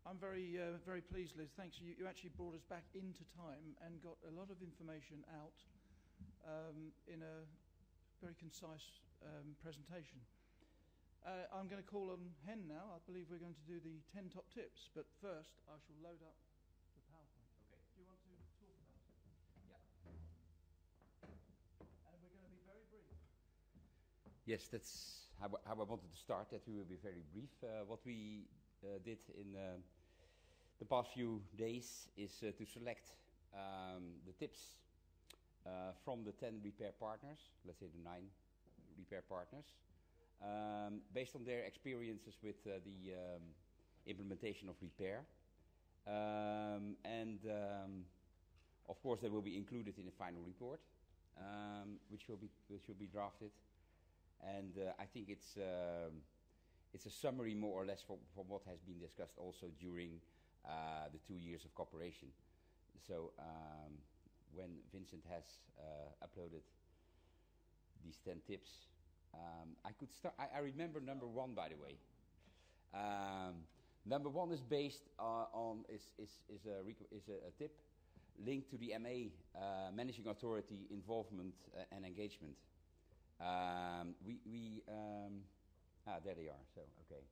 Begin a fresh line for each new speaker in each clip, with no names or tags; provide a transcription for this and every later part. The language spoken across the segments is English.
I'm very pleased, Liz. Thanks. You actually brought us back into time and got a lot of information out in a very concise presentation. I'm going to call on Hen now. I believe we're going to do the 10 top tips, but first I shall load up the PowerPoint.
Okay.
Do you want to talk about it?
Yeah.
And we're going to be very brief.
Yes, that's how I wanted to start, that we will be very brief. What we did in the past few days is to select the tips from the 10 repair partners, let's say the 9 repair partners, based on their experiences with the implementation of repair. Of course, they will be included in the final report, which will be drafted. And I think it's a summary, more or less, from what has been discussed also during the 2 years of cooperation. So when Vincent has uploaded these 10 tips, I could start. I remember number 1, by the way. Number 1 is based is a tip linked to the MA, Managing Authority Involvement and Engagement. There they are. So okay.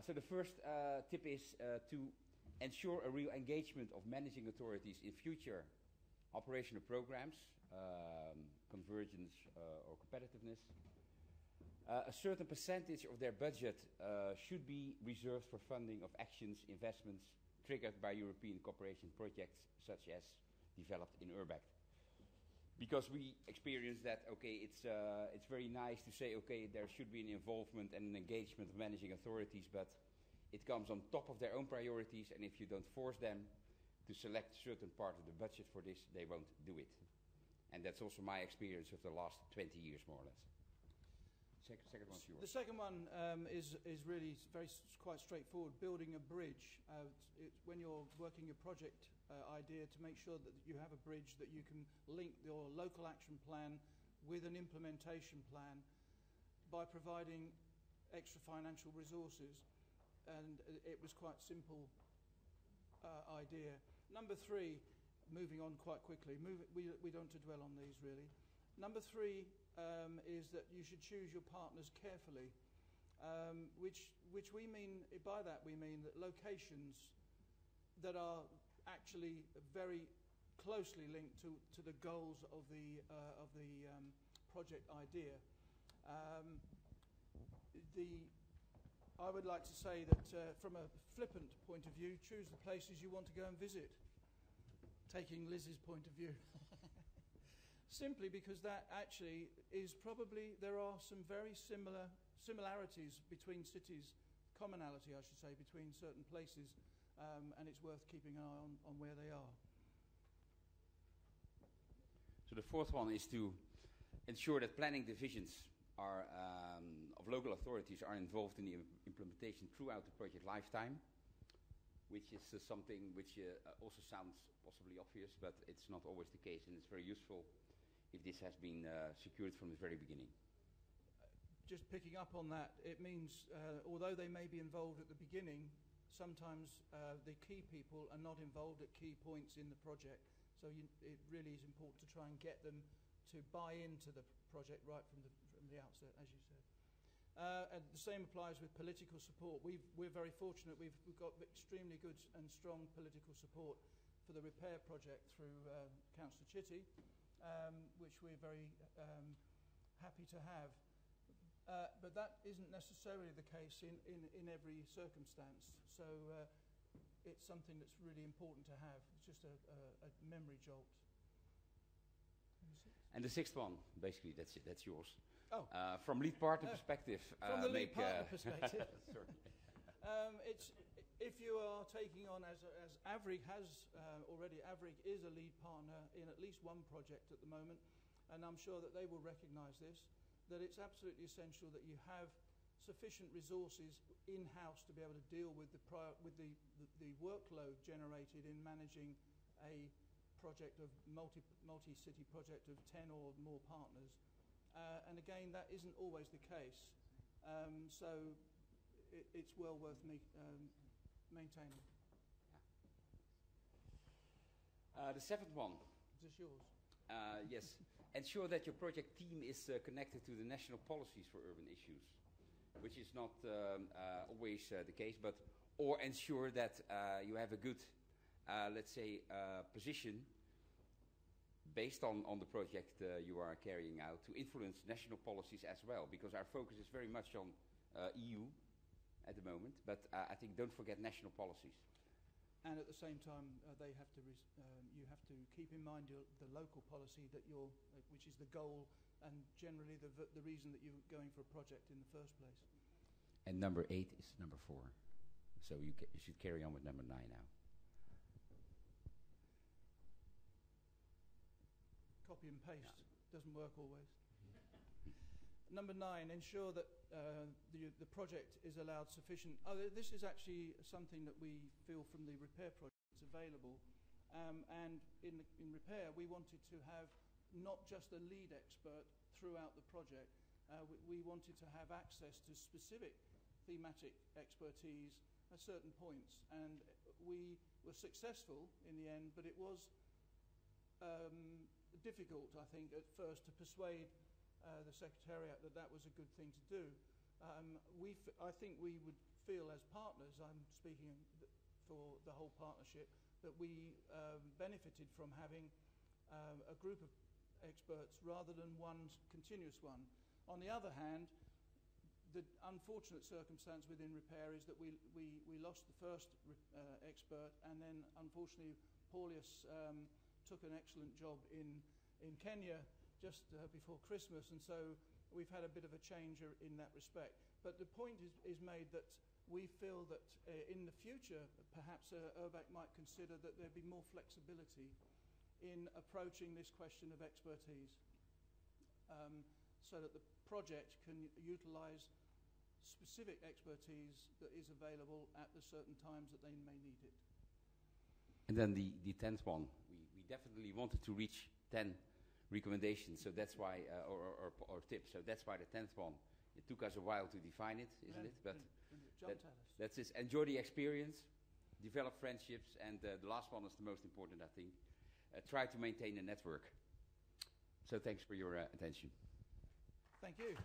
So the first tip is to ensure a real engagement of managing authorities in future operational programs, convergence or competitiveness. A certain percentage of their budget should be reserved for funding of actions, investments triggered by European cooperation projects, such as developed in URBACT. Because we experience that, okay, it's very nice to say, okay, there should be an involvement and an engagement of managing authorities, but it comes on top of their own priorities, and if you don't force them to select a certain part of the budget for this, they won't do it. And that's also my experience of the last 20 years, more or less. Second one's yours.
The second one is really quite straightforward. Building a bridge. When you're working your project idea, to make sure that you have a bridge that you can link your local action plan with an implementation plan by providing extra financial resources. And it was quite simple idea. Number 3, moving on quite quickly. We don't want to dwell on these really. Number 3 is that you should choose your partners carefully, which we mean, by that we mean that locations that are actually very closely linked to the goals of the project idea. I would like to say that from a flippant point of view, choose the places you want to go and visit, taking Liz's point of view. Simply because that actually is probably, there are some very similarities between cities, commonality I should say, between certain places, and it's worth keeping an eye on where they are.
So the fourth one is to ensure that planning divisions of local authorities are involved in the implementation throughout the project lifetime, which is something which also sounds possibly obvious, but it's not always the case, and it's very useful if this has been secured from the very beginning.
Just picking up on that, it means although they may be involved at the beginning, sometimes the key people are not involved at key points in the project. So it really is important to try and get them to buy into the project right from the outset, as you said. And the same applies with political support. We're very fortunate. We've got extremely good and strong political support for the repair project through Councillor Chitty, which we're very happy to have. But that isn't necessarily the case in every circumstance. So it's something that's really important to have. It's just a memory jolt.
And the sixth one, basically, that's yours.
Oh.
From lead partner perspective.
From the lead partner perspective.
Sorry.
It's, if you are taking on, as Avrig has already, Avrig is a lead partner in at least one project at the moment, and I'm sure that they will recognise this, that it's absolutely essential that you have sufficient resources in-house to be able to deal with the workload generated in managing a project of multi-city project of 10 or more partners. And again, that isn't always the case. So it's well worth me maintaining.
The seventh one.
Is this yours?
Yes. Ensure that your project team is connected to the national policies for urban issues, which is not always the case, or ensure that you have a good, let's say, position based on the project you are carrying out to influence national policies as well, because our focus is very much on EU at the moment, but I think don't forget national policies.
And at the same time, they have to you have to keep in mind the local policy that which is the goal and generally the reason that you're going for a project in the first place.
And number 8 is number 4, so you should carry on with number 9 now.
Copy and paste doesn't work always. Number 9, ensure that the project is allowed sufficient. This is actually something that we feel from the repair projects available. And in repair, we wanted to have not just a lead expert throughout the project. We wanted to have access to specific thematic expertise at certain points. And we were successful in the end, but it was difficult, I think, at first to persuade the Secretariat that was a good thing to do. I think we would feel as partners, I'm speaking for the whole partnership, that we benefited from having a group of experts rather than one continuous one. On the other hand, the unfortunate circumstance within repair is that we lost the first expert, and then unfortunately Paulius took an excellent job in Kenya just before Christmas, and so we've had a bit of a change in that respect. But the point is made that we feel that in the future, perhaps URBAC might consider that there'd be more flexibility in approaching this question of expertise, so that the project can utilise specific expertise that is available at the certain times that they may need it.
And then the 10th one, we definitely wanted to reach 10 recommendations, so that's why, or tips, so that's why the 10th one. It took us a while to define it, isn't it? But that's it. Enjoy the experience, develop friendships, and the last one is the most important, I think. Try to maintain a network. So thanks for your attention.
Thank you.